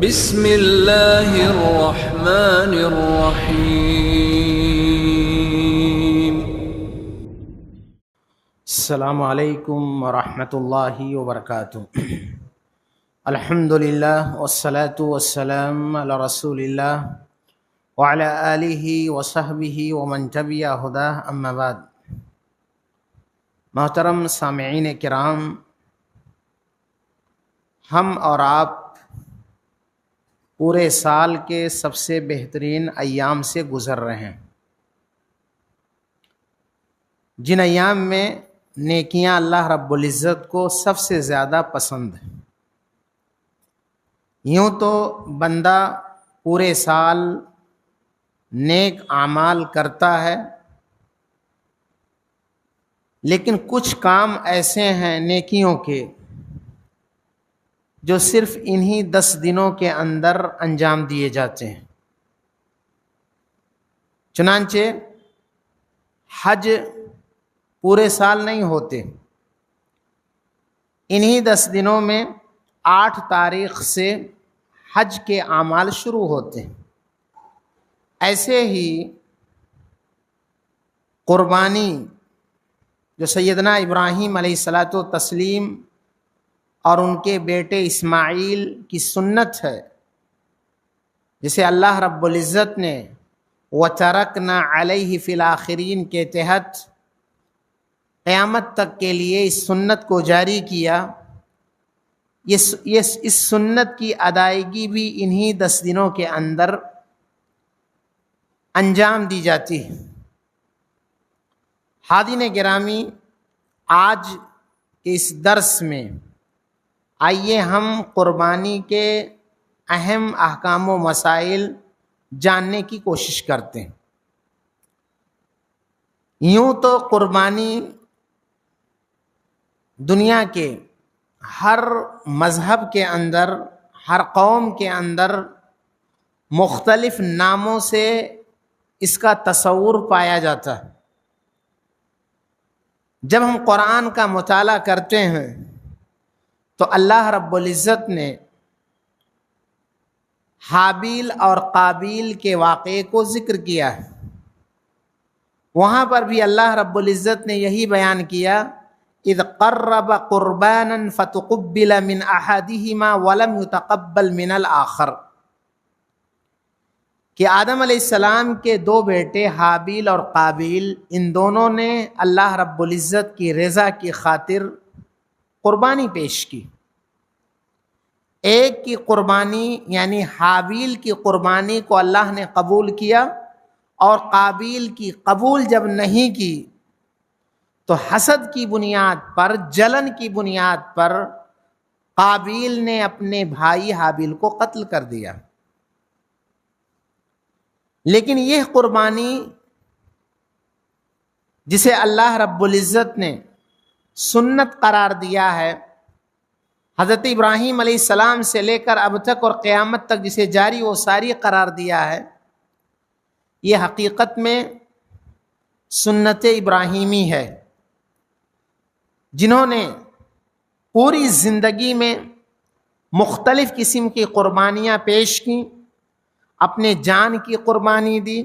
بسم اللہ الرحمن الرحیم۔ السلام علیکم ورحمۃ اللہ وبرکاتہ۔ الحمدللہ والصلاة والسلام علی رسول اللہ وعلی آلہ وصحبہ ومن تبع ہداہ، اما بعد۔ محترم سامعین کرام، ہم اور آپ پورے سال کے سب سے بہترین ایام سے گزر رہے ہیں، جن ایام میں نیکیاں اللہ رب العزت کو سب سے زیادہ پسند ہیں۔ یوں تو بندہ پورے سال نیک اعمال کرتا ہے، لیکن کچھ کام ایسے ہیں نیکیوں کے جو صرف انہی 10 دنوں کے اندر انجام دیے جاتے ہیں۔ چنانچہ حج پورے سال نہیں ہوتے، انہی 10 دنوں میں 8 تاریخ سے حج کے اعمال شروع ہوتے ہیں۔ ایسے ہی قربانی جو سیدنا ابراہیم علیہ الصلاۃ والتسلیم اور ان کے بیٹے اسماعیل کی سنت ہے، جسے اللہ رب العزت نے وَتَرَكْنَا عَلَيْهِ فِي الْآخِرِينَ کے تحت قیامت تک کے لیے اس سنت کو جاری کیا۔ اس سنت کی ادائیگی بھی انہی 10 دنوں کے اندر انجام دی جاتی ہے۔ حاضرین گرامی، آج کے اس درس میں آئیے ہم قربانی کے اہم احکام و مسائل جاننے کی کوشش کرتے ہیں۔ یوں تو قربانی دنیا کے ہر مذہب کے اندر، ہر قوم کے اندر مختلف ناموں سے اس کا تصور پایا جاتا ہے۔ جب ہم قرآن کا مطالعہ کرتے ہیں تو اللہ رب العزت نے حابیل اور قابیل کے واقعے کو ذکر کیا ہے۔ وہاں پر بھی اللہ رب العزت نے یہی بیان کیا، اذ قرب قربانا فتقبل من احدہما ولم يتقبل من الاخر، کہ آدم علیہ السلام کے 2 بیٹے حابیل اور قابیل، ان دونوں نے اللہ رب العزت کی رضا کی خاطر قربانی پیش کی۔ ایک کی قربانی یعنی حابیل کی قربانی کو اللہ نے قبول کیا، اور قابیل کی قبول جب نہیں کی تو حسد کی بنیاد پر، جلن کی بنیاد پر قابیل نے اپنے بھائی حابیل کو قتل کر دیا۔ لیکن یہ قربانی جسے اللہ رب العزت نے سنت قرار دیا ہے، حضرت ابراہیم علیہ السلام سے لے کر اب تک اور قیامت تک جسے جاری و ساری قرار دیا ہے، یہ حقیقت میں سنت ابراہیمی ہے۔ جنہوں نے پوری زندگی میں مختلف قسم کی قربانیاں پیش کی، اپنے جان کی قربانی دی،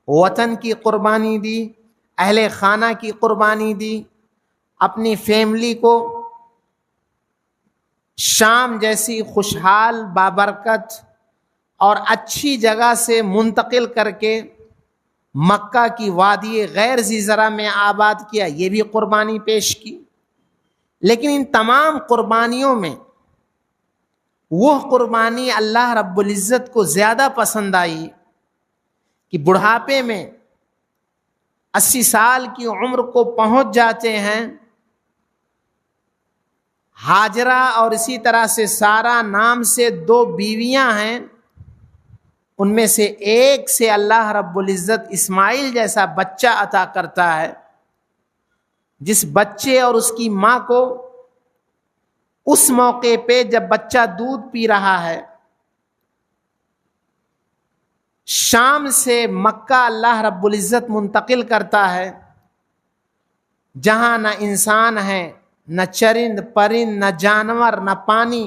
وطن کی قربانی دی، اہل خانہ کی قربانی دی، اپنی فیملی کو شام جیسی خوشحال، بابرکت اور اچھی جگہ سے منتقل کر کے مکہ کی وادی غیر ذی زرع میں آباد کیا، یہ بھی قربانی پیش کی۔ لیکن ان تمام قربانیوں میں وہ قربانی اللہ رب العزت کو زیادہ پسند آئی کہ بڑھاپے میں 80 سال کی عمر کو پہنچ جاتے ہیں، ہاجرہ اور اسی طرح سے سارا نام سے 2 بیویاں ہیں، ان میں سے ایک سے اللہ رب العزت اسماعیل جیسا بچہ عطا کرتا ہے، جس بچے اور اس کی ماں کو اس موقع پہ جب بچہ دودھ پی رہا ہے، شام سے مکہ اللہ رب العزت منتقل کرتا ہے، جہاں نہ انسان ہے، نہ چرند پرند، نہ جانور، نہ پانی،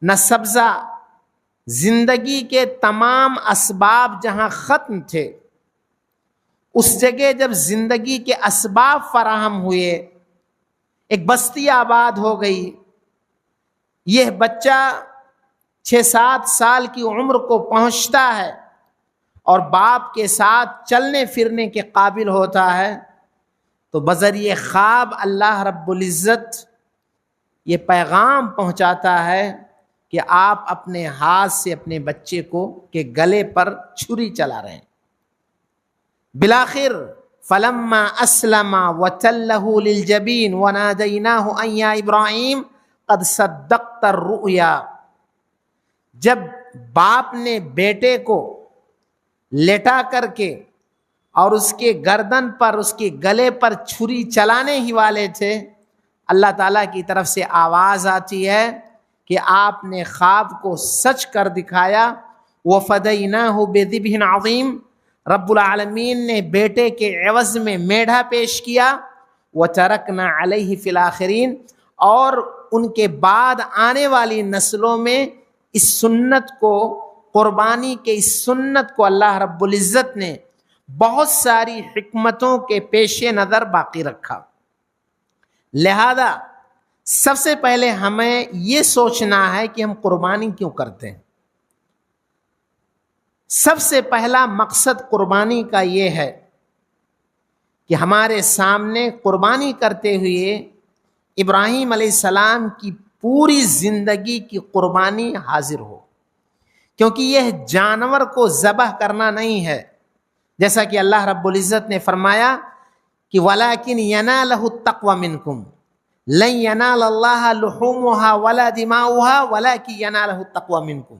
نہ سبزہ، زندگی کے تمام اسباب جہاں ختم تھے، اس جگہ جب زندگی کے اسباب فراہم ہوئے، ایک بستی آباد ہو گئی، یہ بچہ 6-7 سال کی عمر کو پہنچتا ہے اور باپ کے ساتھ چلنے پھرنے کے قابل ہوتا ہے، تو بذریعہ خواب اللہ رب العزت یہ پیغام پہنچاتا ہے کہ آپ اپنے ہاتھ سے اپنے بچے کو کے گلے پر چھری چلا رہے ہیں۔ بالآخر فلما اسلم وتلہ للجبین ونادیناہ ان یا ابراہیم قد صدقت الرؤیا، جب باپ نے بیٹے کو لیٹا کر کے اور اس کے گردن پر اس کے گلے پر چھری چلانے ہی والے تھے، اللہ تعالیٰ کی طرف سے آواز آتی ہے کہ آپ نے خواب کو سچ کر دکھایا۔ وَفَدَيْنَاهُ بِذِبْحٍ عَظِيمٍ، رب العالمین نے بیٹے کے عوض میں میڑھا پیش کیا۔ وَتَرَكْنَا عَلَيْهِ فِي الْآخِرِينَ، اور ان کے بعد آنے والی نسلوں میں اس سنت کو، قربانی کے اس سنت کو اللہ رب العزت نے بہت ساری حکمتوں کے پیش نظر باقی رکھا۔ لہذا سب سے پہلے ہمیں یہ سوچنا ہے کہ ہم قربانی کیوں کرتے ہیں۔ سب سے پہلا مقصد قربانی کا یہ ہے کہ ہمارے سامنے قربانی کرتے ہوئے ابراہیم علیہ السلام کی پوری زندگی کی قربانی حاضر ہو، کیونکہ یہ جانور کو ذبح کرنا نہیں ہے، جیسا کہ اللہ رب العزت نے فرمایا کہ وَلَكِنْ يَنَالَهُ التَّقْوَى مِنْكُمْ لَنْ يَنَالَ اللَّهَ لُحُومُهَا وَلَا دِمَاؤُهَا وَلَكِنْ يَنَالَهُ التَّقْوَى مِنْكُمْ،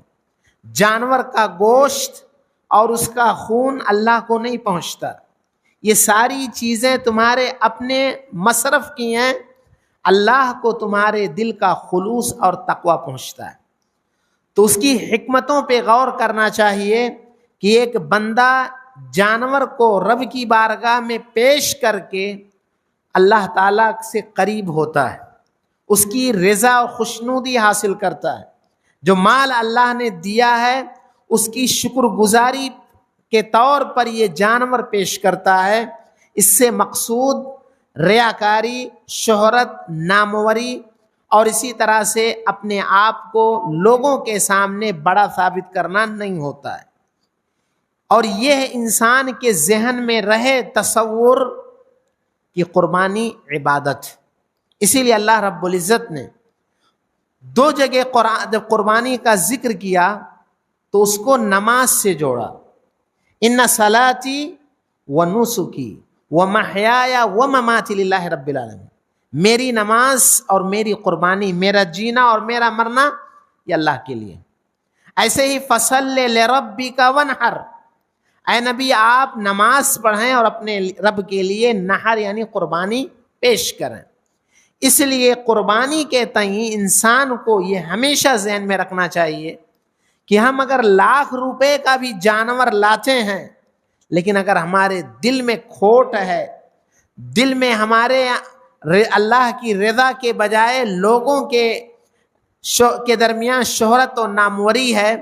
جانور کا گوشت اور اس کا خون اللہ کو نہیں پہنچتا، یہ ساری چیزیں تمہارے اپنے مصرف کی ہیں، اللہ کو تمہارے دل کا خلوص اور تقوی پہنچتا ہے۔ تو اس کی حکمتوں پہ غور کرنا چاہیے کہ ایک بندہ جانور کو رب کی بارگاہ میں پیش کر کے اللہ تعالیٰ سے قریب ہوتا ہے، اس کی رضا اور خوشنودی حاصل کرتا ہے۔ جو مال اللہ نے دیا ہے اس کی شکر گزاری کے طور پر یہ جانور پیش کرتا ہے، اس سے مقصود ریاکاری، شہرت، ناموری اور اسی طرح سے اپنے آپ کو لوگوں کے سامنے بڑا ثابت کرنا نہیں ہوتا ہے، اور یہ انسان کے ذہن میں رہے تصور کہ قربانی عبادت۔ اسی لیے اللہ رب العزت نے 2 جگہ جب قربانی کا ذکر کیا تو اس کو نماز سے جوڑا۔ ان صلاتی و نسکی و محیایا و مماتی للہ رب العالمین، میری نماز اور میری قربانی، میرا جینا اور میرا مرنا یہ اللہ کے لیے۔ ایسے ہی فصل لربک ونحر، اے نبی آپ نماز پڑھیں اور اپنے رب کے لیے نحر یعنی قربانی پیش کریں۔ اس لیے قربانی کے تئیں انسان کو یہ ہمیشہ ذہن میں رکھنا چاہیے کہ ہم اگر لاکھ روپے کا بھی جانور لاتے ہیں، لیکن اگر ہمارے دل میں کھوٹ ہے، دل میں ہمارے اللہ کی رضا کے بجائے لوگوں کے درمیان شہرت و ناموری ہے،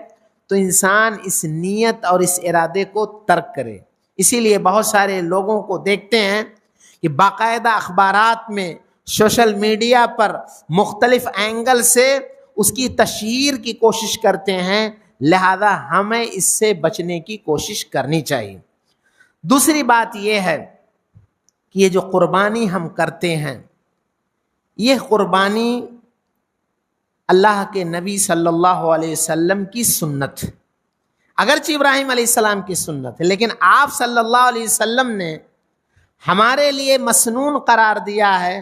تو انسان اس نیت اور اس ارادے کو ترک کرے۔ اسی لیے بہت سارے لوگوں کو دیکھتے ہیں کہ باقاعدہ اخبارات میں، سوشل میڈیا پر مختلف اینگل سے اس کی تشہیر کی کوشش کرتے ہیں، لہذا ہمیں اس سے بچنے کی کوشش کرنی چاہیے۔ دوسری بات یہ ہے کہ یہ جو قربانی ہم کرتے ہیں، یہ قربانی اللہ کے نبی صلی اللہ علیہ وسلم کی سنت، اگرچہ ابراہیم علیہ السلام کی سنت ہے، لیکن آپ صلی اللہ علیہ وسلم نے ہمارے لیے مسنون قرار دیا ہے۔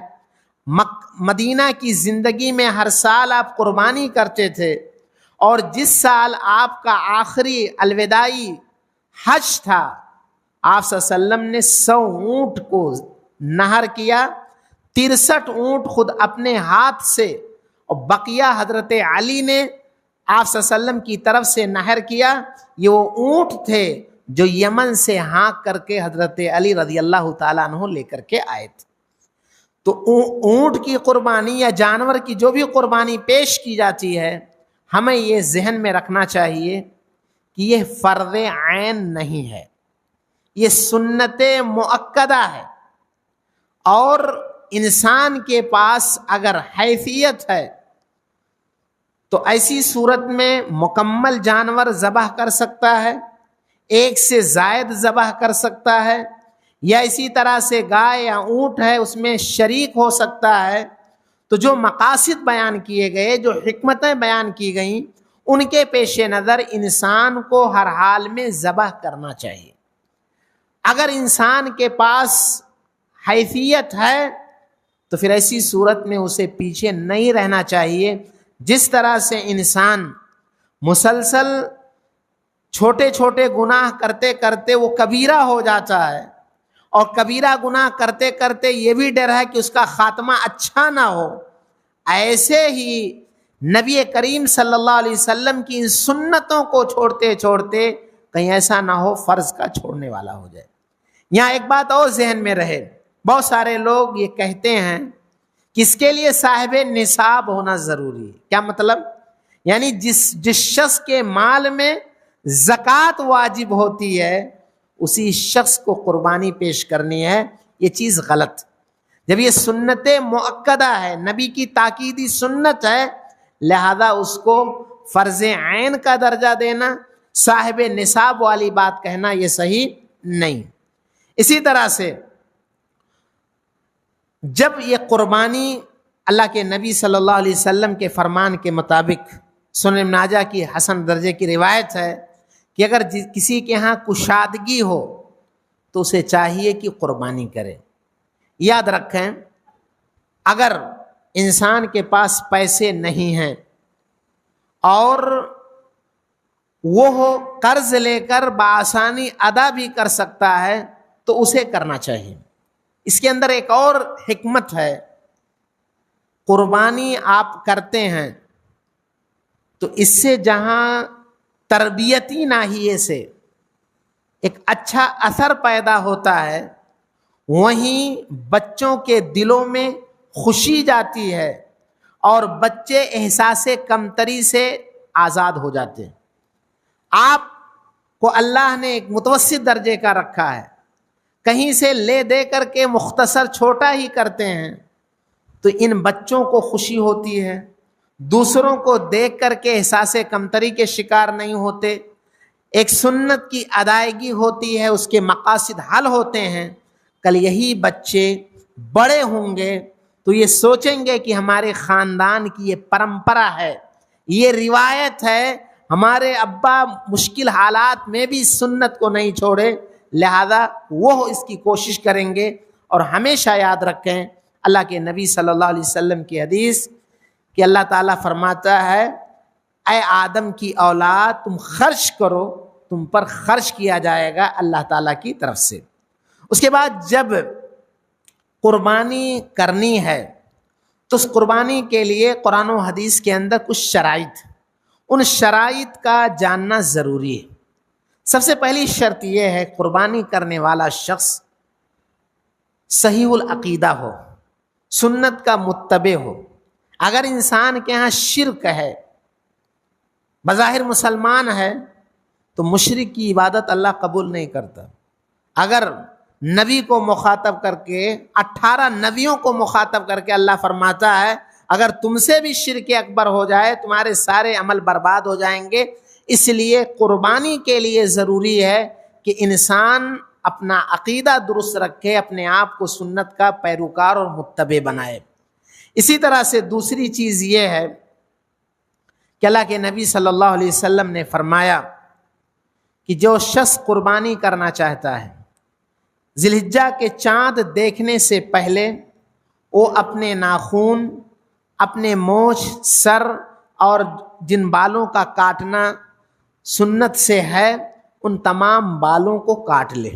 مدینہ کی زندگی میں ہر سال آپ قربانی کرتے تھے، اور جس سال آپ کا آخری الوداعی حج تھا، آپ صلی اللہ علیہ وسلم نے 100 اونٹ کو نہر کیا، 63 اونٹ خود اپنے ہاتھ سے، اور بقیہ حضرت علی نے آپ صلی اللہ علیہ وسلم کی طرف سے نہر کیا۔ یہ وہ اونٹ تھے جو یمن سے ہانک کر کے حضرت علی رضی اللہ تعالیٰ عنہ لے کر کے آئے تھے۔ تو اونٹ کی قربانی یا جانور کی جو بھی قربانی پیش کی جاتی ہے، ہمیں یہ ذہن میں رکھنا چاہیے کہ یہ فرض عین نہیں ہے، یہ سنت مؤکدہ ہے، اور انسان کے پاس اگر حیثیت ہے تو ایسی صورت میں مکمل جانور ذبح کر سکتا ہے، ایک سے زائد ذبح کر سکتا ہے، یا اسی طرح سے گائے یا اونٹ ہے اس میں شریک ہو سکتا ہے۔ تو جو مقاصد بیان کیے گئے، جو حکمتیں بیان کی گئیں، ان کے پیش نظر انسان کو ہر حال میں ذبح کرنا چاہیے۔ اگر انسان کے پاس حیثیت ہے تو پھر ایسی صورت میں اسے پیچھے نہیں رہنا چاہیے۔ جس طرح سے انسان مسلسل چھوٹے چھوٹے گناہ کرتے کرتے وہ کبیرہ ہو جاتا ہے، اور کبیرہ گناہ کرتے کرتے یہ بھی ڈر ہے کہ اس کا خاتمہ اچھا نہ ہو، ایسے ہی نبی کریم صلی اللہ علیہ وسلم کی ان سنتوں کو چھوڑتے چھوڑتے کہیں ایسا نہ ہو فرض کا چھوڑنے والا ہو جائے۔ یہاں ایک بات اور ذہن میں رہے، بہت سارے لوگ یہ کہتے ہیں کہ اس کے لیے صاحب نصاب ہونا ضروری ہے۔ کیا مطلب؟ یعنی جس شخص کے مال میں زکوٰۃ واجب ہوتی ہے اسی شخص کو قربانی پیش کرنی ہے۔ یہ چیز غلط۔ جب یہ سنت مؤکدہ ہے، نبی کی تاکیدی سنت ہے، لہذا اس کو فرض عین کا درجہ دینا، صاحب نصاب والی بات کہنا یہ صحیح نہیں۔ اسی طرح سے جب یہ قربانی اللہ کے نبی صلی اللہ علیہ وسلم کے فرمان کے مطابق، سنن ابن ماجہ کی حسن درجے کی روایت ہے کہ اگر کسی کے ہاں کشادگی ہو تو اسے چاہیے کہ قربانی کرے۔ یاد رکھیں، اگر انسان کے پاس پیسے نہیں ہیں اور وہ قرض لے کر بآسانی ادا بھی کر سکتا ہے تو اسے کرنا چاہیے۔ اس کے اندر ایک اور حکمت ہے، قربانی آپ کرتے ہیں تو اس سے جہاں تربیتی ناحیے سے ایک اچھا اثر پیدا ہوتا ہے، وہیں بچوں کے دلوں میں خوشی جاتی ہے اور بچے احساس کمتری سے آزاد ہو جاتے ہیں۔ آپ کو اللہ نے ایک متوسط درجے کا رکھا ہے، کہیں سے لے دے کر کے مختصر چھوٹا ہی کرتے ہیں تو ان بچوں کو خوشی ہوتی ہے، دوسروں کو دیکھ کر کے احساس کمتری کے شکار نہیں ہوتے، ایک سنت کی ادائیگی ہوتی ہے، اس کے مقاصد حل ہوتے ہیں۔ کل یہی بچے بڑے ہوں گے تو یہ سوچیں گے کہ ہمارے خاندان کی یہ پرمپرا ہے، یہ روایت ہے، ہمارے ابا مشکل حالات میں بھی سنت کو نہیں چھوڑے، لہذا وہ اس کی کوشش کریں گے۔ اور ہمیشہ یاد رکھیں اللہ کے نبی صلی اللہ علیہ وسلم کی حدیث کہ اللہ تعالیٰ فرماتا ہے، اے آدم کی اولاد تم خرچ کرو، تم پر خرچ کیا جائے گا اللہ تعالیٰ کی طرف سے۔ اس کے بعد جب قربانی کرنی ہے تو اس قربانی کے لیے قرآن و حدیث کے اندر کچھ شرائط، ان شرائط کا جاننا ضروری ہے۔ سب سے پہلی شرط یہ ہے قربانی کرنے والا شخص صحیح العقیدہ ہو، سنت کا متبع ہو۔ اگر انسان کے ہاں شرک ہے، بظاہر مسلمان ہے، تو مشرک کی عبادت اللہ قبول نہیں کرتا۔ اگر نبی کو مخاطب کر کے 18 نبیوں کو مخاطب کر کے اللہ فرماتا ہے اگر تم سے بھی شرک اکبر ہو جائے تمہارے سارے عمل برباد ہو جائیں گے، اس لیے قربانی کے لیے ضروری ہے کہ انسان اپنا عقیدہ درست رکھے، اپنے آپ کو سنت کا پیروکار اور متبع بنائے۔ اسی طرح سے دوسری چیز یہ ہے کہ اللہ کے نبی صلی اللہ علیہ وسلم نے فرمایا کہ جو شخص قربانی کرنا چاہتا ہے، ذی الحجہ کے چاند دیکھنے سے پہلے وہ اپنے ناخن، اپنے مونچھ، سر اور جن بالوں کا کاٹنا سنت سے ہے ان تمام بالوں کو کاٹ لے۔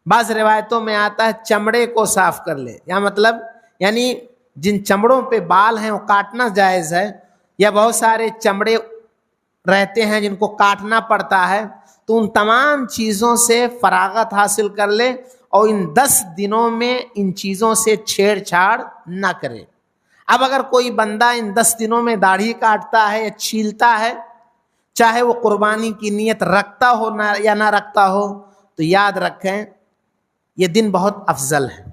بعض روایتوں میں آتا ہے چمڑے کو صاف کر لے، یا مطلب یعنی جن چمڑوں پہ بال ہیں وہ کاٹنا جائز ہے، یا بہت سارے چمڑے رہتے ہیں جن کو کاٹنا پڑتا ہے، تو ان تمام چیزوں سے فراغت حاصل کر لے اور ان 10 دنوں میں ان چیزوں سے چھیڑ چھاڑ نہ کرے۔ اب اگر کوئی بندہ ان 10 دنوں میں داڑھی کاٹتا ہے یا چھیلتا ہے، چاہے وہ قربانی کی نیت رکھتا ہو یا نہ رکھتا ہو، تو یاد رکھیں یہ دن بہت افضل ہے۔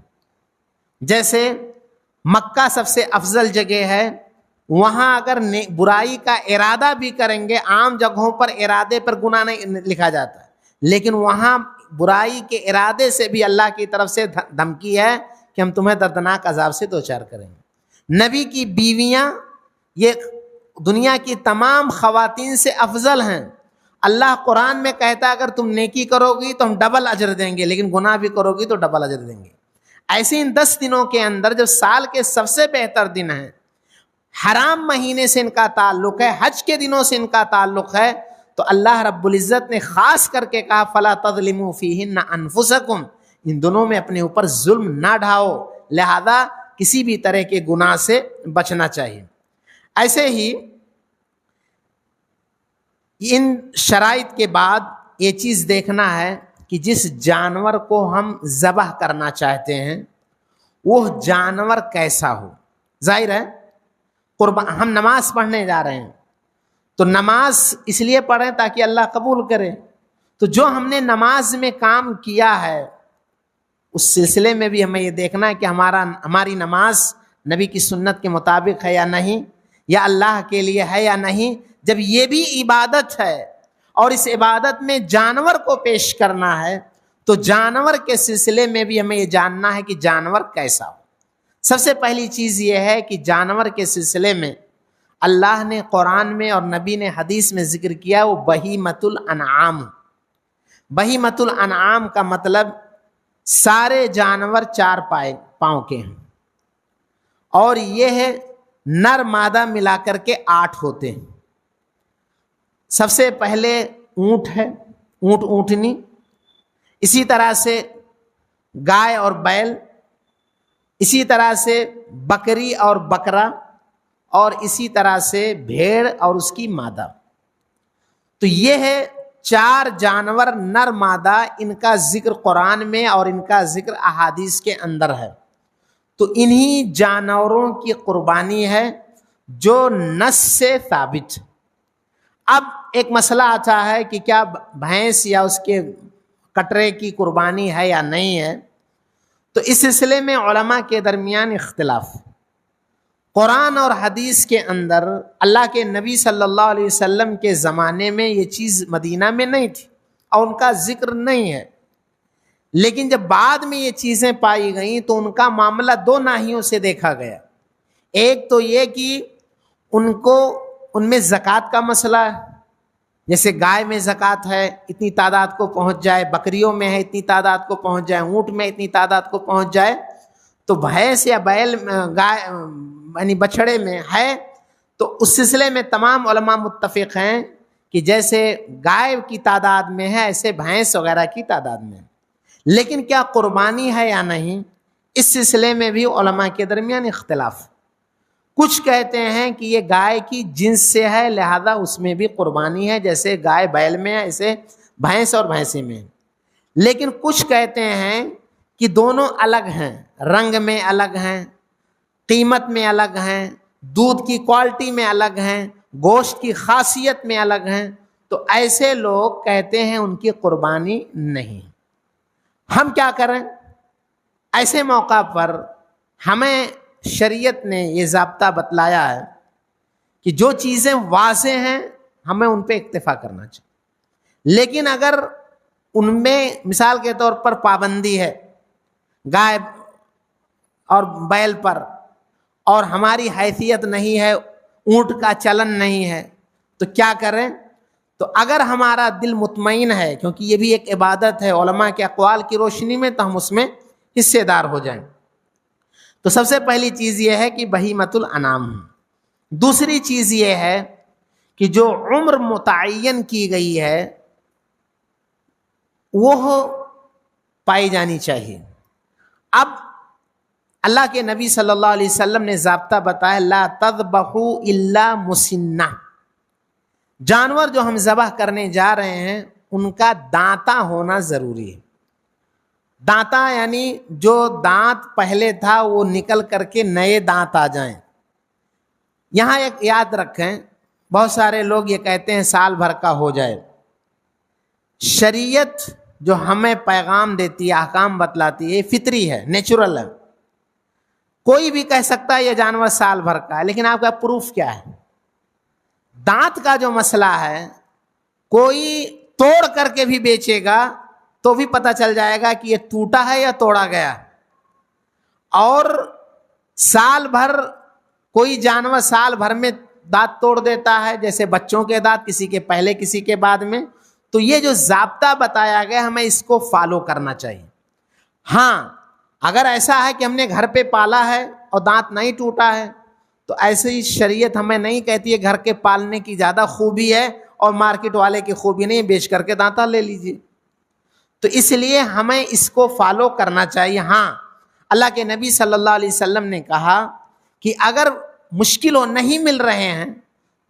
جیسے مکہ سب سے افضل جگہ ہے، وہاں اگر برائی کا ارادہ بھی کریں گے، عام جگہوں پر ارادے پر گناہ نہیں لکھا جاتا، لیکن وہاں برائی کے ارادے سے بھی اللہ کی طرف سے دھمکی ہے کہ ہم تمہیں دردناک عذاب سے دوچار کریں گے۔ نبی کی بیویاں یہ دنیا کی تمام خواتین سے افضل ہیں۔ اللہ قرآن میں کہتا ہے اگر تم نیکی کرو گی تو ہم ڈبل اجر دیں گے، لیکن گناہ بھی کرو گی تو ڈبل اجر دیں گے۔ ایسے ان 10 دنوں کے اندر جو سال کے سب سے بہتر دن ہیں، حرام مہینے سے ان کا تعلق ہے، حج کے دنوں سے ان کا تعلق ہے، تو اللہ رب العزت نے خاص کر کے کہا فَلَا تَظْلِمُوا فِيهِنَّ أَنفُسَكُمْ، ان دنوں میں اپنے اوپر ظلم نہ ڈھاؤ، لہذا کسی بھی طرح کے گناہ سے بچنا چاہیے۔ ایسے ہی ان شرائط کے بعد یہ چیز دیکھنا ہے کہ جس جانور کو ہم ذبح کرنا چاہتے ہیں وہ جانور کیسا ہو۔ ظاہر ہے ہم نماز پڑھنے جا رہے ہیں تو نماز اس لیے پڑھیں تاکہ اللہ قبول کرے، تو جو ہم نے نماز میں کام کیا ہے اس سلسلے میں بھی ہمیں یہ دیکھنا ہے کہ ہماری نماز نبی کی سنت کے مطابق ہے یا نہیں، یا اللہ کے لیے ہے یا نہیں۔ جب یہ بھی عبادت ہے اور اس عبادت میں جانور کو پیش کرنا ہے تو جانور کے سلسلے میں بھی ہمیں یہ جاننا ہے کہ جانور کیسا ہو۔ سب سے پہلی چیز یہ ہے کہ جانور کے سلسلے میں اللہ نے قرآن میں اور نبی نے حدیث میں ذکر کیا وہ بہیمۃ الانعام۔ بہیمۃ الانعام کا مطلب سارے جانور 4 پاؤں کے ہیں، اور یہ ہے نر مادہ ملا کر کے 8 ہوتے ہیں۔ سب سے پہلے اونٹ ہے، اونٹ اونٹنی، اسی طرح سے گائے اور بیل، اسی طرح سے بکری اور بکرا، اور اسی طرح سے بھیڑ اور اس کی مادہ۔ تو یہ ہے 4 جانور نر مادہ، ان کا ذکر قرآن میں اور ان کا ذکر احادیث کے اندر ہے۔ تو انہی جانوروں کی قربانی ہے جو نص سے ثابت۔ اب ایک مسئلہ آتا ہے کہ کیا بھینس یا اس کے کٹرے کی قربانی ہے یا نہیں ہے، تو اس سلسلے میں علماء کے درمیان اختلاف۔ قرآن اور حدیث کے اندر اللہ کے نبی صلی اللہ علیہ وسلم کے زمانے میں یہ چیز مدینہ میں نہیں تھی اور ان کا ذکر نہیں ہے، لیکن جب بعد میں یہ چیزیں پائی گئیں تو ان کا معاملہ 2 ناحیوں سے دیکھا گیا۔ ایک تو یہ کہ ان میں زکوٰۃ کا مسئلہ ہے، جیسے گائے میں زکوٰۃ ہے اتنی تعداد کو پہنچ جائے، بکریوں میں ہے اتنی تعداد کو پہنچ جائے، اونٹ میں اتنی تعداد کو پہنچ جائے، تو بھینس یا بیل گائے یعنی بچڑے میں ہے، تو اس سلسلے میں تمام علماء متفق ہیں کہ جیسے گائے کی تعداد میں ہے ایسے بھینس وغیرہ کی تعداد میں ہے۔ لیکن کیا قربانی ہے یا نہیں، اس سلسلے میں بھی علماء کے درمیان اختلاف۔ کچھ کہتے ہیں کہ یہ گائے کی جنس سے ہے لہذا اس میں بھی قربانی ہے، جیسے گائے بیل میں ہے ایسے بھینس اور بھینسی میں۔ لیکن کچھ کہتے ہیں کہ دونوں الگ ہیں، رنگ میں الگ ہیں، قیمت میں الگ ہیں، دودھ کی کوالٹی میں الگ ہیں، گوشت کی خاصیت میں الگ ہیں، تو ایسے لوگ کہتے ہیں ان کی قربانی نہیں۔ ہم کیا کریں؟ ایسے موقع پر ہمیں شریعت نے یہ ضابطہ بتلایا ہے کہ جو چیزیں واضح ہیں ہمیں ان پہ اکتفا کرنا چاہیے، لیکن اگر ان میں مثال کے طور پر پابندی ہے گائے اور بیل پر اور ہماری حیثیت نہیں ہے، اونٹ کا چلن نہیں ہے، تو کیا کریں؟ تو اگر ہمارا دل مطمئن ہے، کیونکہ یہ بھی ایک عبادت ہے علماء کے اقوال کی روشنی میں، تو ہم اس میں حصے دار ہو جائیں۔ تو سب سے پہلی چیز یہ ہے کہ بہیمۃ الانعام۔ دوسری چیز یہ ہے کہ جو عمر متعین کی گئی ہے وہ پائی جانی چاہیے۔ اب اللہ کے نبی صلی اللہ علیہ وسلم نے ضابطہ بتایا لا تذبحوا الا مسنہ، جانور جو ہم ذبح کرنے جا رہے ہیں ان کا دانتا ہونا ضروری ہے۔ دانتا یعنی جو دانت پہلے تھا وہ نکل کر کے نئے دانت آ جائیں، یہاں ایک یاد رکھیں، بہت سارے لوگ یہ کہتے ہیں سال بھر کا ہو جائے. شریعت جو ہمیں پیغام دیتی ہے، احکام بتلاتی ہے، یہ فطری ہے، نیچرل ہے. کوئی بھی کہہ سکتا ہے یہ جانور سال بھر کا ہے، لیکن آپ کا پروف کیا ہے؟ دانت کا جو مسئلہ ہے، کوئی توڑ کر کے بھی بیچے گا تو بھی پتہ چل جائے گا کہ یہ ٹوٹا ہے یا توڑا گیا. اور سال بھر کوئی جانور سال بھر میں دانت توڑ دیتا ہے، جیسے بچوں کے دانت، کسی کے پہلے کسی کے بعد میں. تو یہ جو ضابطہ بتایا گیا ہمیں اس کو فالو کرنا چاہیے. ہاں اگر ایسا ہے کہ ہم نے گھر پہ پالا ہے اور دانت نہیں ٹوٹا ہے تو ایسی شریعت ہمیں نہیں کہتی ہے گھر کے پالنے کی زیادہ خوبی ہے اور مارکیٹ والے کی خوبی نہیں، بیچ کر کے دانتا لے لیجیے. تو اس لیے ہمیں اس کو فالو کرنا چاہیے. ہاں اللہ کے نبی صلی اللہ علیہ وسلم نے کہا کہ اگر مشکلوں نہیں مل رہے ہیں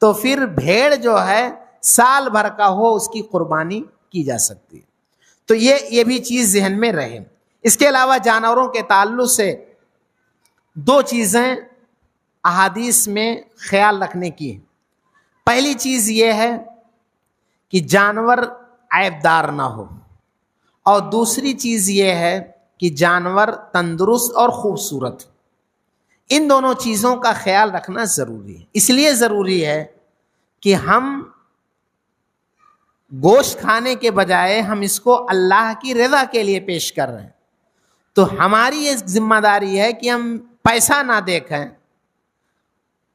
تو پھر بھیڑ جو ہے سال بھر کا ہو اس کی قربانی کی جا سکتی ہے. تو یہ بھی چیز ذہن میں رہے. اس کے علاوہ جانوروں کے تعلق سے دو چیزیں احادیث میں خیال رکھنے کی ہیں. پہلی چیز یہ ہے کہ جانور عیب دار نہ ہو، اور دوسری چیز یہ ہے کہ جانور تندرست اور خوبصورت. ان دونوں چیزوں کا خیال رکھنا ضروری ہے. اس لیے ضروری ہے کہ ہم گوشت کھانے کے بجائے ہم اس کو اللہ کی رضا کے لیے پیش کر رہے ہیں. تو ہماری یہ ذمہ داری ہے کہ ہم پیسہ نہ دیکھیں،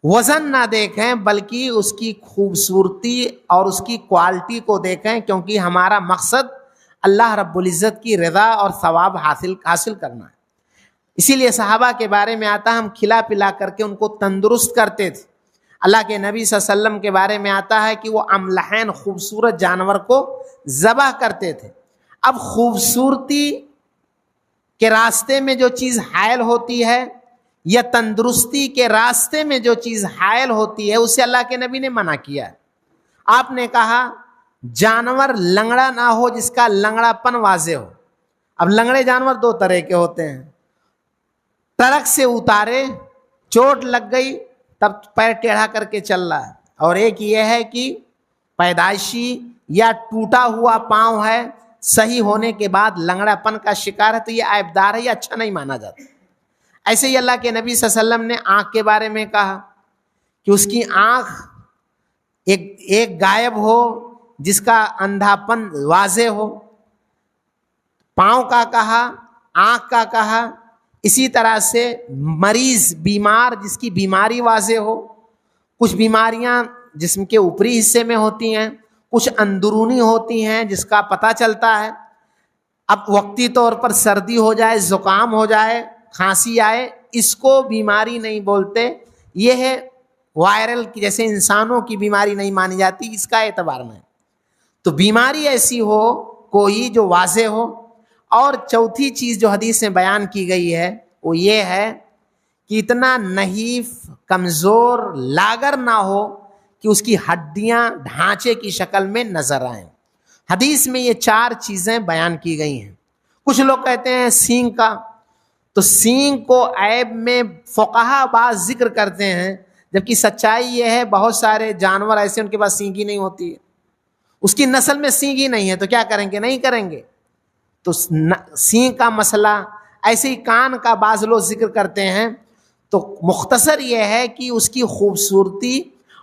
وزن نہ دیکھیں، بلکہ اس کی خوبصورتی اور اس کی کوالٹی کو دیکھیں، کیونکہ ہمارا مقصد اللہ رب العزت کی رضا اور ثواب حاصل کرنا ہے. اسی لیے صحابہ کے بارے میں آتا ہے ہم کھلا پلا کر کے ان کو تندرست کرتے تھے. اللہ کے نبی صلی اللہ علیہ وسلم کے بارے میں آتا ہے کہ وہ املحین خوبصورت جانور کو ذبح کرتے تھے. اب خوبصورتی کے راستے میں جو چیز حائل ہوتی ہے یا تندرستی کے راستے میں جو چیز حائل ہوتی ہے اسے اللہ کے نبی نے منع کیا ہے. آپ نے کہا جانور لنگڑا نہ ہو جس کا لنگڑا پن واضح ہو. اب لنگڑے جانور دو طرح کے ہوتے ہیں، ٹرک سے اتارے، چوٹ لگ گئی تب پیر ٹیڑھا کر کے چل رہا ہے، اور ایک یہ ہے کہ پیدائشی یا ٹوٹا ہوا پاؤں ہے، صحیح ہونے کے بعد لنگڑا پن کا شکار ہے، تو یہ عیب دار ہے، یہ اچھا نہیں مانا جاتا. ایسے ہی اللہ کے نبی صلی اللہ علیہ وسلم نے آنکھ کے بارے میں کہا کہ اس کی آنکھ ایک غائب ہو جس کا اندھا پن واضح ہو. پاؤں کا کہا، آنکھ کا کہا. اسی طرح سے مریض بیمار جس کی بیماری واضح ہو. کچھ بیماریاں جسم کے اوپری حصے میں ہوتی ہیں، کچھ اندرونی ہوتی ہیں جس کا پتہ چلتا ہے. اب وقتی طور پر سردی ہو جائے، زکام ہو جائے، کھانسی آئے، اس کو بیماری نہیں بولتے. یہ ہے وائرل کی جیسے انسانوں کی بیماری نہیں مانی جاتی، اس کا اعتبار نہیں. تو بیماری ایسی ہو کوئی جو واضح ہو. اور چوتھی چیز جو حدیث میں بیان کی گئی ہے وہ یہ ہے کہ اتنا نحیف، کمزور، لاگر نہ ہو کہ اس کی ہڈیاں ڈھانچے کی شکل میں نظر آئیں. حدیث میں یہ چار چیزیں بیان کی گئی ہیں. کچھ لوگ کہتے ہیں سینگ کا، تو سینگ کو عیب میں فقہا بعض ذکر کرتے ہیں، جبکہ سچائی یہ ہے بہت سارے جانور ایسے ان کے پاس سینگ ہی نہیں ہوتی ہے، اس کی نسل میں سینگ ہی نہیں ہے، تو کیا کریں گے؟ نہیں کریں گے. تو سینگ کا مسئلہ، ایسے ہی کان کا بعض لوگ ذکر کرتے ہیں. تو مختصر یہ ہے کہ اس کی خوبصورتی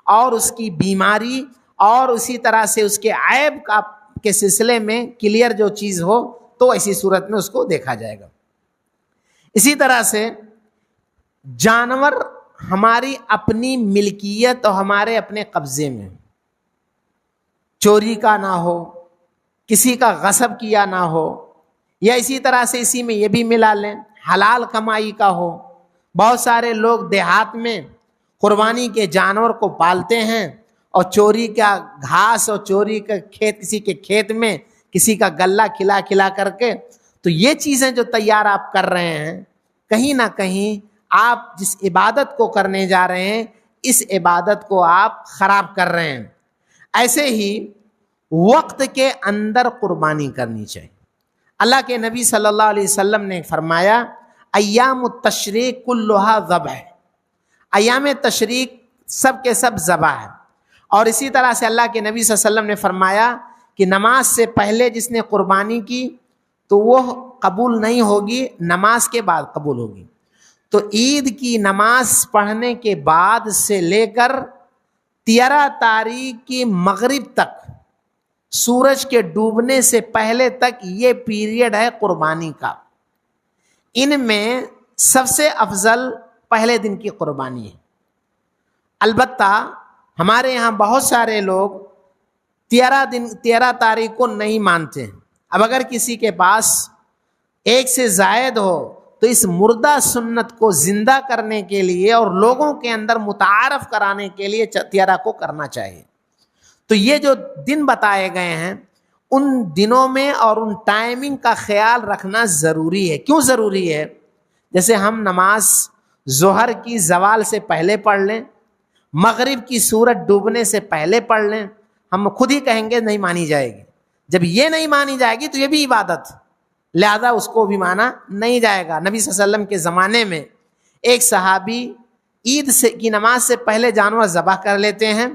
اور اس کی بیماری اور اسی طرح سے اس کے عیب کے سلسلے میں کلیئر جو چیز ہو تو ایسی صورت میں اس کو دیکھا جائے گا. اسی طرح سے جانور ہماری اپنی ملکیت اور ہمارے اپنے قبضے میں، چوری کا نہ ہو، کسی کا غصب کیا نہ ہو، یا اسی طرح سے اسی میں یہ بھی ملا لیں حلال کمائی کا ہو. بہت سارے لوگ دیہات میں قربانی کے جانور کو پالتے ہیں اور چوری کا گھاس اور چوری کا کھیت، کسی کے کھیت میں کسی کا گلہ کھلا کر کے، تو یہ چیزیں جو تیار آپ کر رہے ہیں، کہیں نہ کہیں آپ جس عبادت کو کرنے جا رہے ہیں اس عبادت کو آپ خراب کر رہے ہیں. ایسے ہی وقت کے اندر قربانی کرنی چاہیے. اللہ کے نبی صلی اللہ علیہ وسلم نے فرمایا ایام التشریق کلھا ذبح. ایام تشریق سب کے سب ذبح ہے۔ اور اسی طرح سے اللہ کے نبی صلی اللہ علیہ وسلم نے فرمایا کہ نماز سے پہلے جس نے قربانی کی تو وہ قبول نہیں ہوگی، نماز کے بعد قبول ہوگی۔ تو عید کی نماز پڑھنے کے بعد سے لے کر 13 تاریخ کی مغرب تک، سورج کے ڈوبنے سے پہلے تک یہ پیریڈ ہے قربانی کا۔ ان میں سب سے افضل پہلے دن کی قربانی ہے۔ البتہ ہمارے یہاں بہت سارے لوگ 13 تاریخ کو نہیں مانتے ہیں۔ اب اگر کسی کے پاس ایک سے زائد ہو تو اس مردہ سنت کو زندہ کرنے کے لیے اور لوگوں کے اندر متعارف کرانے کے لیے 13 کو کرنا چاہیے۔ تو یہ جو دن بتائے گئے ہیں ان دنوں میں اور ان ٹائمنگ کا خیال رکھنا ضروری ہے۔ کیوں ضروری ہے؟ جیسے ہم نماز ظہر کی زوال سے پہلے پڑھ لیں، مغرب کی سورج ڈوبنے سے پہلے پڑھ لیں، ہم خود ہی کہیں گے نہیں مانی جائے گی۔ جب یہ نہیں مانی جائے گی تو یہ بھی عبادت، لہذا اس کو بھی مانا نہیں جائے گا۔ نبی صلی اللہ علیہ وسلم کے زمانے میں ایک صحابی عید کی نماز سے پہلے جانور ذبح کر لیتے ہیں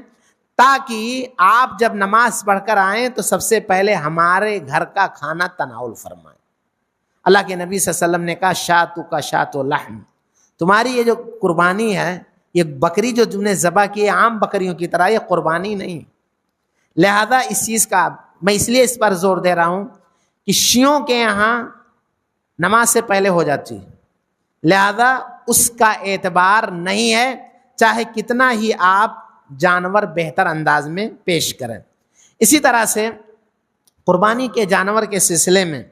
تاکہ آپ جب نماز پڑھ کر آئیں تو سب سے پہلے ہمارے گھر کا کھانا تناول فرمائیں۔ اللہ کے نبی صلی اللہ علیہ وسلم نے کہا شاتو کا شاتو لحم، تمہاری یہ جو قربانی ہے، یہ بکری جو تم نے ذبح کی ہے عام بکریوں کی طرح، یہ قربانی نہیں۔ لہذا اس چیز کا میں اس لیے اس پر زور دے رہا ہوں کہ شیعوں کے یہاں نماز سے پہلے ہو جاتی ہے، لہذا اس کا اعتبار نہیں ہے چاہے کتنا ہی آپ جانور بہتر انداز میں پیش کریں۔ اسی طرح سے قربانی کے جانور کے سلسلے میں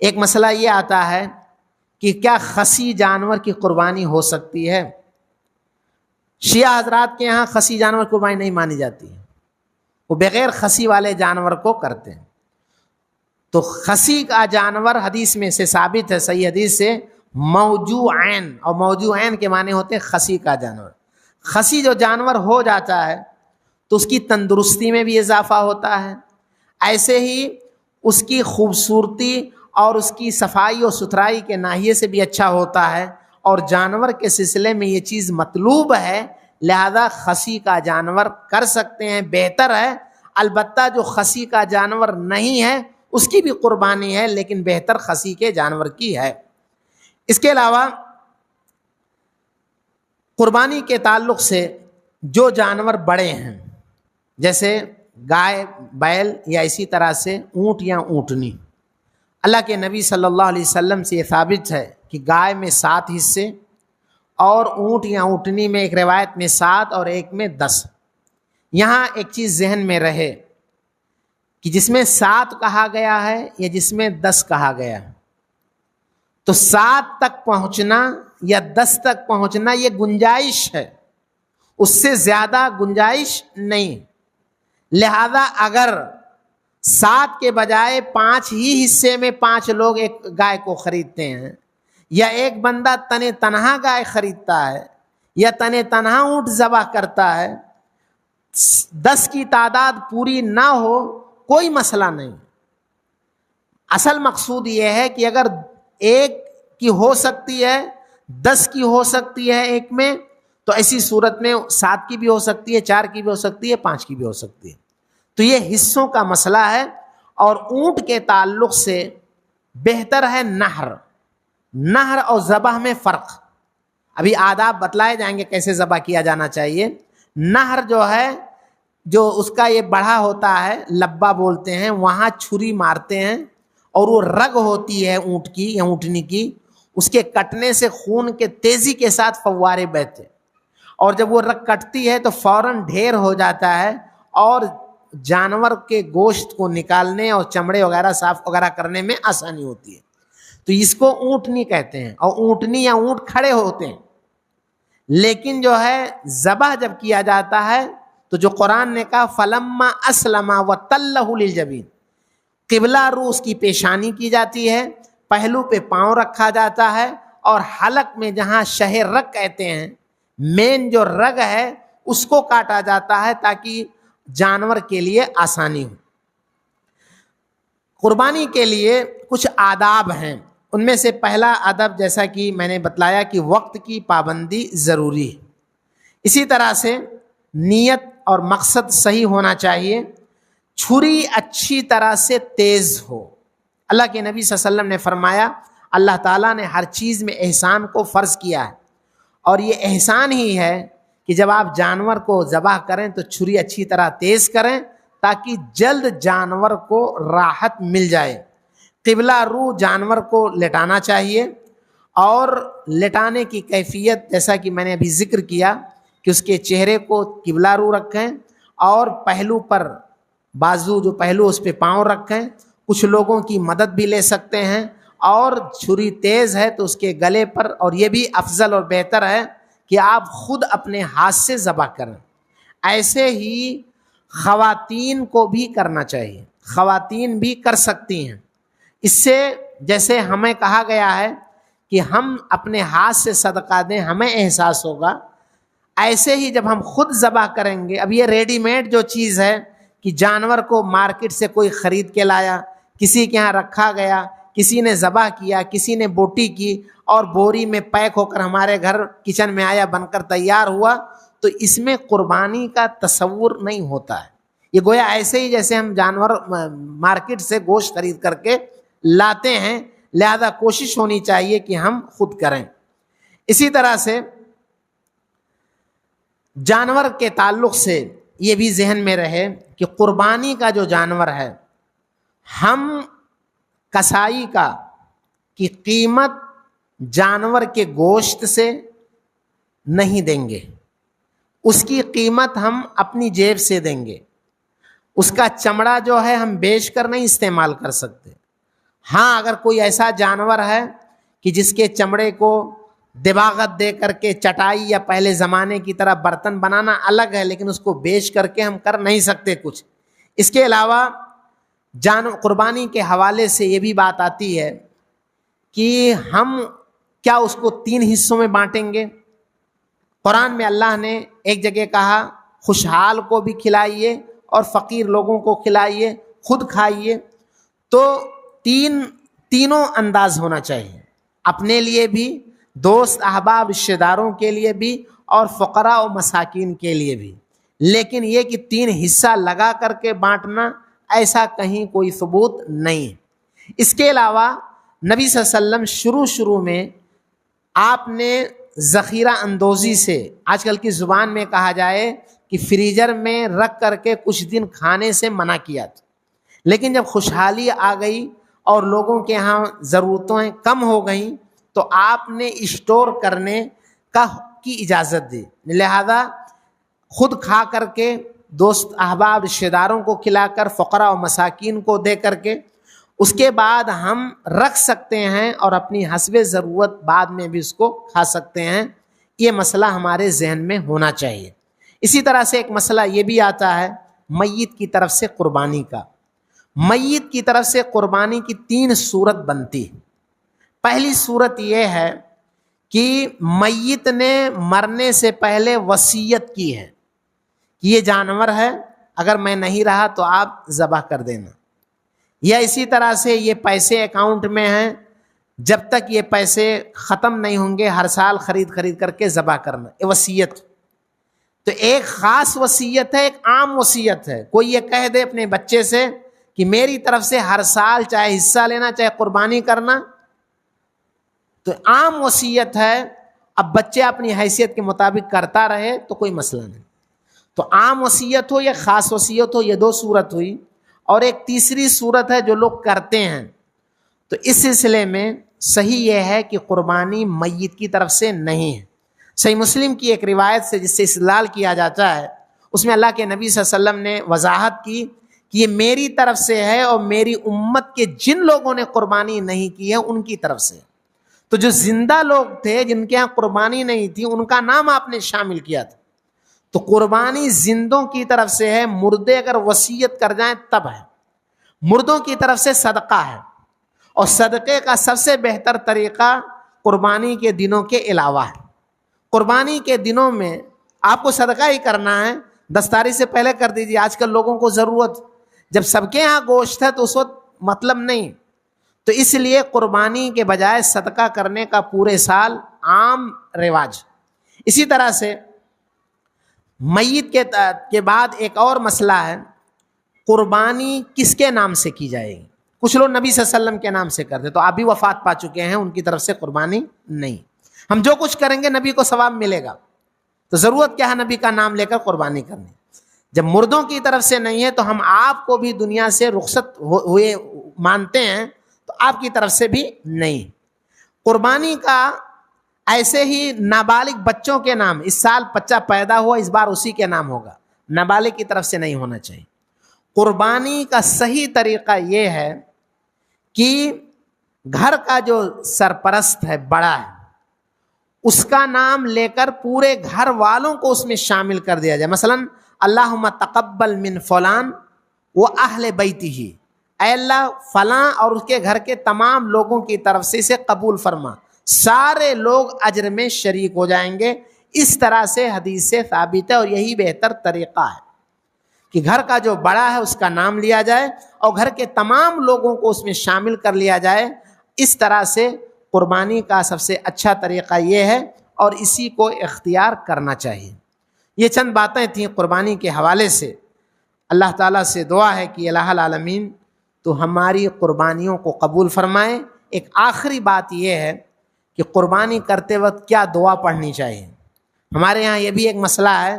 ایک مسئلہ یہ آتا ہے کہ کیا خصی جانور کی قربانی ہو سکتی ہے؟ شیعہ حضرات کے یہاں خصی جانور قربانی نہیں مانی جاتی ہے، وہ بغیر خصی والے جانور کو کرتے ہیں۔ تو خصی کا جانور حدیث میں سے ثابت ہے، صحیح حدیث سے، موجوعین، اور موجوعین کے معنی ہوتے ہیں خصی کا جانور۔ خصی جو جانور ہو جاتا ہے تو اس کی تندرستی میں بھی اضافہ ہوتا ہے، ایسے ہی اس کی خوبصورتی اور اس کی صفائی و ستھرائی کے ناحیے سے بھی اچھا ہوتا ہے، اور جانور کے سلسلے میں یہ چیز مطلوب ہے، لہذا خصی کا جانور کر سکتے ہیں، بہتر ہے۔ البتہ جو خصی کا جانور نہیں ہے اس کی بھی قربانی ہے، لیکن بہتر خصی کے جانور کی ہے۔ اس کے علاوہ قربانی کے تعلق سے جو جانور بڑے ہیں جیسے گائے، بیل، یا اسی طرح سے اونٹ یا اونٹنی، اللہ کے نبی صلی اللہ علیہ وسلم سے یہ ثابت ہے کہ گائے میں 7 حصے اور اونٹ یا اونٹنی میں ایک روایت میں 7 اور ایک میں 10۔ یہاں ایک چیز ذہن میں رہے کہ جس میں 7 کہا گیا ہے یا جس میں 10 کہا گیا ہے، تو 7 تک پہنچنا یا 10 تک پہنچنا یہ گنجائش ہے، اس سے زیادہ گنجائش نہیں۔ لہذا اگر 7 کے بجائے 5 ہی حصے میں 5 لوگ ایک گائے کو خریدتے ہیں، یا ایک بندہ تنے تنہا گائے خریدتا ہے یا تنے تنہا اونٹ ذبح کرتا ہے، 10 کی تعداد پوری نہ ہو کوئی مسئلہ نہیں۔ اصل مقصود یہ ہے کہ اگر ایک کی ہو سکتی ہے، 10 کی ہو سکتی ہے ایک میں، تو ایسی صورت میں 7 کی بھی ہو سکتی ہے، 4 کی بھی ہو سکتی ہے، 5 کی بھی ہو سکتی ہے۔ تو یہ حصوں کا مسئلہ ہے۔ اور اونٹ کے تعلق سے بہتر ہے نہر اور ذبح میں فرق، ابھی آداب بتلائے جائیں گے کیسے ذبح کیا جانا چاہیے۔ نہر جو ہے، جو اس کا یہ بڑھا ہوتا ہے، لبا بولتے ہیں، وہاں چھری مارتے ہیں اور وہ رگ ہوتی ہے اونٹ کی یا اونٹنی کی، اس کے کٹنے سے خون کے تیزی کے ساتھ فوارے بہتے، اور جب وہ رگ کٹتی ہے تو فوراً ڈھیر ہو جاتا ہے، اور جانور کے گوشت کو نکالنے اور چمڑے وغیرہ صاف وغیرہ کرنے میں آسانی ہوتی ہے۔ تو اس کو اونٹنی کہتے ہیں، اور اونٹنی یا اونٹ کھڑے ہوتے ہیں۔ لیکن جو ہے ذبح جب کیا جاتا ہے تو جو قرآن نے کہا فلما اسلم وتلہ للجبین، قبلہ رو اس کی پیشانی کی جاتی ہے، پہلو پہ پاؤں رکھا جاتا ہے، اور حلق میں جہاں شہ رگ کہتے ہیں، مین جو رگ ہے اس کو کاٹا جاتا ہے تاکہ جانور کے لیے آسانی ہو۔ قربانی کے لیے کچھ آداب ہیں، ان میں سے پہلا ادب جیسا کہ میں نے بتلایا کہ وقت کی پابندی ضروری ہے۔ اسی طرح سے نیت اور مقصد صحیح ہونا چاہیے. چھری اچھی طرح سے تیز ہو. اللہ کے نبی صلی اللہ علیہ وسلم نے فرمایا اللہ تعالیٰ نے ہر چیز میں احسان کو فرض کیا ہے، اور یہ احسان ہی ہے کہ جب آپ جانور کو ذبح کریں تو چھری اچھی طرح تیز کریں تاکہ جلد جانور کو راحت مل جائے. قبلہ رو جانور کو لٹانا چاہیے، اور لٹانے کی کیفیت جیسا کہ میں نے ابھی ذکر کیا کہ اس کے چہرے کو قبلہ رو رکھیں، اور پہلو پر بازو جو پہلو اس پہ پاؤں رکھیں. کچھ لوگوں کی مدد بھی لے سکتے ہیں، اور چھری تیز ہے تو اس کے گلے پر، اور یہ بھی افضل اور بہتر ہے کہ آپ خود اپنے ہاتھ سے ذبح کریں. ایسے ہی خواتین کو بھی کرنا چاہیے، خواتین بھی کر سکتی ہیں. اس سے جیسے ہمیں کہا گیا ہے کہ ہم اپنے ہاتھ سے صدقہ دیں، ہمیں احساس ہوگا، ایسے ہی جب ہم خود ذبح کریں گے. اب یہ ریڈی میڈ جو چیز ہے کہ جانور کو مارکیٹ سے کوئی خرید کے لایا، کسی کے ہاں رکھا گیا، کسی نے ذبح کیا، کسی نے بوٹی کی، اور بوری میں پیک ہو کر ہمارے گھر کچن میں آیا، بن کر تیار ہوا، تو اس میں قربانی کا تصور نہیں ہوتا ہے. یہ گویا ایسے ہی جیسے ہم جانور مارکیٹ سے گوشت خرید کر کے لاتے ہیں، لہذا کوشش ہونی چاہیے کہ ہم خود کریں. اسی طرح سے جانور کے تعلق سے یہ بھی ذہن میں رہے کہ قربانی کا جو جانور ہے، ہم کسائی کی قیمت جانور کے گوشت سے نہیں دیں گے، اس کی قیمت ہم اپنی جیب سے دیں گے. اس کا چمڑا جو ہے ہم بیچ کر نہیں استعمال کر سکتے. ہاں اگر کوئی ایسا جانور ہے کہ جس کے چمڑے کو دباغت دے کر کے چٹائی یا پہلے زمانے کی طرح برتن بنانا الگ ہے، لیکن اس کو بیچ کر کے ہم کر نہیں سکتے کچھ. اس کے علاوہ قربانی کے حوالے سے یہ بھی بات آتی ہے کہ ہم کیا اس کو 3 حصوں میں بانٹیں گے. قرآن میں اللہ نے ایک جگہ کہا خوشحال کو بھی کھلائیے اور فقیر لوگوں کو کھلائیے، خود کھائیے. تو تینوں انداز ہونا چاہیے، اپنے لیے بھی، دوست احباب رشتہ داروں کے لیے بھی، اور فقراء و مساکین کے لیے بھی. لیکن یہ کہ 3 حصہ لگا کر کے بانٹنا، ایسا کہیں کوئی ثبوت نہیں. اس کے علاوہ نبی صلی اللہ علیہ وسلم شروع میں آپ نے ذخیرہ اندوزی سے، آج کل کی زبان میں کہا جائے کہ فریجر میں رکھ کر کے کچھ دن کھانے سے منع کیا تھا. لیکن جب خوشحالی آ گئی اور لوگوں کے ہاں ضرورتیں کم ہو گئیں تو آپ نے اسٹور کرنے کی اجازت دی. لہذا خود کھا کر کے، دوست احباب رشتہ داروں کو کھلا کر، فقراء و مساکین کو دے کر کے، اس کے بعد ہم رکھ سکتے ہیں اور اپنی حسب ضرورت بعد میں بھی اس کو کھا سکتے ہیں. یہ مسئلہ ہمارے ذہن میں ہونا چاہیے. اسی طرح سے ایک مسئلہ یہ بھی آتا ہے میت کی طرف سے قربانی کا. میت کی طرف سے قربانی کی 3 صورت بنتی. پہلی صورت یہ ہے کہ میت نے مرنے سے پہلے وصیت کی ہے کہ یہ جانور ہے، اگر میں نہیں رہا تو آپ ذبح کر دینا. یا اسی طرح سے یہ پیسے اکاؤنٹ میں ہیں، جب تک یہ پیسے ختم نہیں ہوں گے ہر سال خرید کر کے ذبح کرنا، یہ وصیت. تو ایک خاص وصیت ہے، ایک عام وصیت ہے. کوئی یہ کہہ دے اپنے بچے سے کہ میری طرف سے ہر سال چاہے حصہ لینا چاہے قربانی کرنا، تو عام وصیت ہے. اب بچے اپنی حیثیت کے مطابق کرتا رہے تو کوئی مسئلہ نہیں. تو عام وصیت ہو یا خاص وصیت ہو، یہ 2 صورت ہوئی. اور ایک تیسری صورت ہے جو لوگ کرتے ہیں. تو اس سلسلے میں صحیح یہ ہے کہ قربانی میت کی طرف سے نہیں ہے. صحیح مسلم کی ایک روایت سے جس سے استدلال کیا جاتا ہے، اس میں اللہ کے نبی صلی اللہ علیہ وسلم نے وضاحت کی کہ یہ میری طرف سے ہے اور میری امت کے جن لوگوں نے قربانی نہیں کی ہے ان کی طرف سے. تو جو زندہ لوگ تھے جن کے یہاں قربانی نہیں تھی ان کا نام آپ نے شامل کیا تھا. تو قربانی زندوں کی طرف سے ہے، مردے اگر وصیت کر جائیں تب ہے. مردوں کی طرف سے صدقہ ہے، اور صدقے کا سب سے بہتر طریقہ قربانی کے دنوں کے علاوہ ہے. قربانی کے دنوں میں آپ کو صدقہ ہی کرنا ہے، 10 تاریخ سے پہلے کر دیجیے. آج کل لوگوں کو ضرورت، جب سب کے یہاں گوشت ہے تو اس وقت مطلب نہیں. تو اس لیے قربانی کے بجائے صدقہ کرنے کا پورے سال عام رواج. اسی طرح سے میت کے بعد ایک اور مسئلہ ہے، قربانی کس کے نام سے کی جائے گی؟ کچھ لوگ نبی صلی اللہ علیہ وسلم کے نام سے کرتے، تو آپ بھی وفات پا چکے ہیں، ان کی طرف سے قربانی نہیں۔ ہم جو کچھ کریں گے نبی کو ثواب ملے گا، تو ضرورت کیا ہے نبی کا نام لے کر قربانی کرنے؟ جب مردوں کی طرف سے نہیں ہے تو ہم آپ کو بھی دنیا سے رخصت ہوئے مانتے ہیں، تو آپ کی طرف سے بھی نہیں۔ قربانی کا ایسے ہی نابالغ بچوں کے نام، اس سال بچہ پیدا ہوا اس بار اسی کے نام ہوگا، نابالغ کی طرف سے نہیں ہونا چاہیے۔ قربانی کا صحیح طریقہ یہ ہے کہ گھر کا جو سرپرست ہے، بڑا ہے، اس کا نام لے کر پورے گھر والوں کو اس میں شامل کر دیا جائے۔ مثلا اللہم تقبل من فلان و اہل بیتہ، اے اللہ فلاں اور اس کے گھر کے تمام لوگوں کی طرف سے اسے قبول فرما، سارے لوگ اجر میں شریک ہو جائیں گے۔ اس طرح سے حدیث سے ثابت ہے، اور یہی بہتر طریقہ ہے کہ گھر کا جو بڑا ہے اس کا نام لیا جائے اور گھر کے تمام لوگوں کو اس میں شامل کر لیا جائے۔ اس طرح سے قربانی کا سب سے اچھا طریقہ یہ ہے، اور اسی کو اختیار کرنا چاہیے۔ یہ چند باتیں تھیں قربانی کے حوالے سے۔ اللہ تعالیٰ سے دعا ہے کہ الہ العالمین تو ہماری قربانیوں کو قبول فرمائے۔ ایک آخری بات یہ ہے کہ قربانی کرتے وقت کیا دعا پڑھنی چاہیے۔ ہمارے ہاں یہ بھی ایک مسئلہ ہے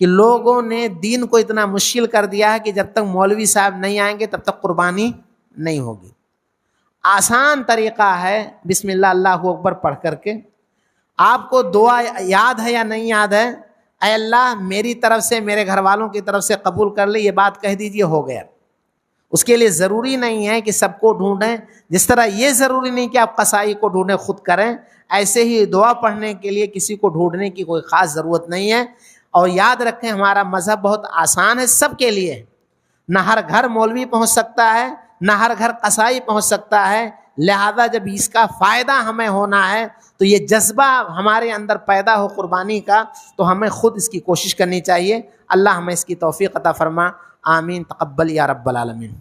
کہ لوگوں نے دین کو اتنا مشکل کر دیا ہے کہ جب تک مولوی صاحب نہیں آئیں گے تب تک قربانی نہیں ہوگی۔ آسان طریقہ ہے بسم اللہ اللہ اکبر پڑھ کر کے، آپ کو دعا یاد ہے یا نہیں یاد ہے، اے اللہ میری طرف سے میرے گھر والوں کی طرف سے قبول کر لے، یہ بات کہہ دیجئے، ہو گیا۔ اس کے لیے ضروری نہیں ہے کہ سب کو ڈھونڈیں، جس طرح یہ ضروری نہیں کہ آپ قصائی کو ڈھونڈیں، خود کریں، ایسے ہی دعا پڑھنے کے لیے کسی کو ڈھونڈنے کی کوئی خاص ضرورت نہیں ہے۔ اور یاد رکھیں ہمارا مذہب بہت آسان ہے، سب کے لیے، نہ ہر گھر مولوی پہنچ سکتا ہے، نہ ہر گھر قصائی پہنچ سکتا ہے، لہذا جب اس کا فائدہ ہمیں ہونا ہے تو یہ جذبہ ہمارے اندر پیدا ہو قربانی کا، تو ہمیں خود اس کی کوشش کرنی چاہیے۔ اللہ ہمیں اس کی توفیق عطا فرما، آمین، تقبل یا رب العالمین۔